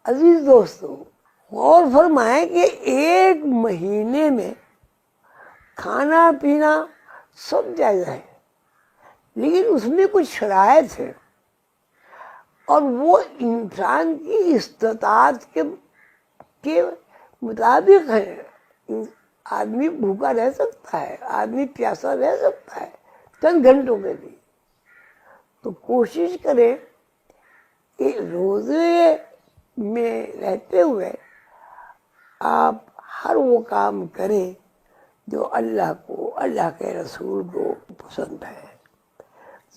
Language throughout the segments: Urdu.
عزیز دوستو، غور فرمائیں کہ ایک مہینے میں کھانا پینا سب جائز ہے، لیکن اس میں کچھ شرائط ہے اور وہ انسان کی استطاعت کے مطابق ہے۔ آدمی بھوکا رہ سکتا ہے، آدمی پیاسا رہ سکتا ہے چند گھنٹوں میں بھی۔ تو کوشش کریں کہ روزے میں رہتے ہوئے آپ ہر وہ کام کریں جو اللہ کو، اللہ کے رسول کو پسند ہے۔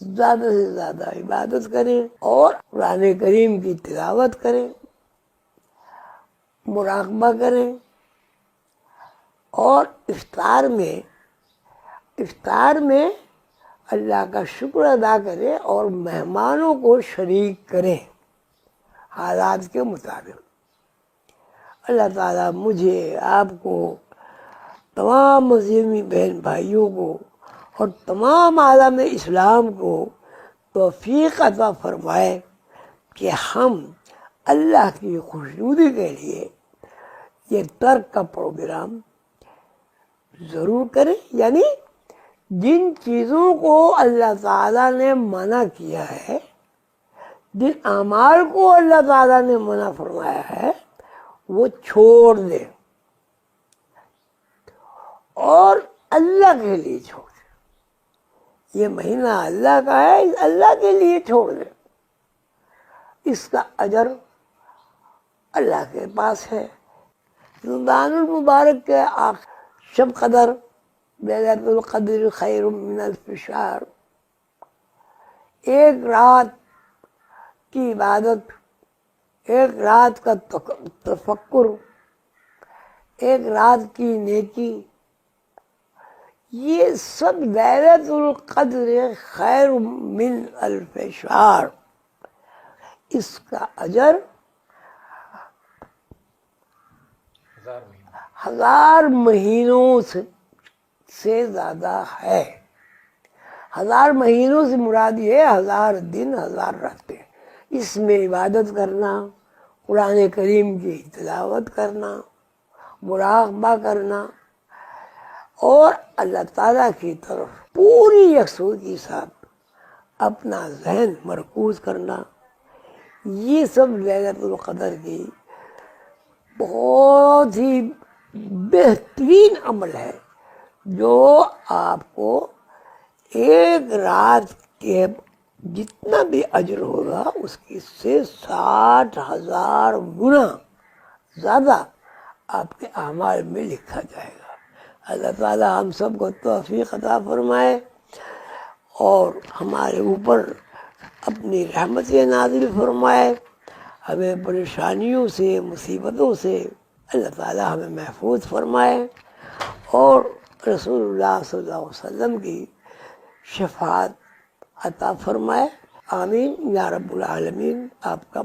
زیادہ سے زیادہ عبادت کریں اور قرآن کریم کی تلاوت کریں، مراقبہ کریں، اور افطار میں اللہ کا شکر ادا کریں اور مہمانوں کو شریک کریں حالات کے مطابق۔ اللہ تعالیٰ مجھے، آپ کو، تمام مسلم بہن بھائیوں کو اور تمام عالم اسلام کو توفیق عطا فرمائے کہ ہم اللہ کی خوشنودی کے لیے یہ ترک کا پروگرام ضرور کریں، یعنی جن چیزوں کو اللہ تعالیٰ نے منع کیا ہے، جن اعمال کو اللہ تعالیٰ نے منع فرمایا ہے، وہ چھوڑ دیں اور اللہ کے لیے چھوڑ دیں۔ یہ مہینہ اللہ کا ہے، اللہ کے لیے چھوڑ دیں، اس کا اجر اللہ کے پاس ہے۔ رمضان المبارک کے شب قدر، لیلۃ القدر خیر من الف شہر، ایک رات کی عبادت، ایک رات کا تفکر، ایک رات کی نیکی، یہ سب لیلۃ القدر خیر من الف شہر، اس کا اجر 1000 مہینوں سے زیادہ ہے۔ 1000 مہینوں سے مراد یہ 1000 دن، 1000 راتیں، اس میں عبادت کرنا، قرآن کریم کی تلاوت کرنا، مراقبہ کرنا اور اللہ تعالیٰ کی طرف پوری یکسوئی کے ساتھ اپنا ذہن مرکوز کرنا، یہ سب لیلۃ القدر کی بہت ہی بہترین عمل ہے، جو آپ کو ایک رات کے جتنا بھی اجر ہوگا اس کی سے 60,000 گنا زیادہ آپ کے اعمال میں لکھا جائے گا۔ اللہ تعالیٰ ہم سب کو توفیق عطا فرمائے اور ہمارے اوپر اپنی رحمتیں نازل فرمائے، ہمیں پریشانیوں سے، مصیبتوں سے اللہ تعالیٰ ہمیں محفوظ فرمائے اور رسول اللہ صلی اللہ علیہ وسلم کی شفاعت عطا فرمائے۔ آمین یا رب العالمین۔ آپ کا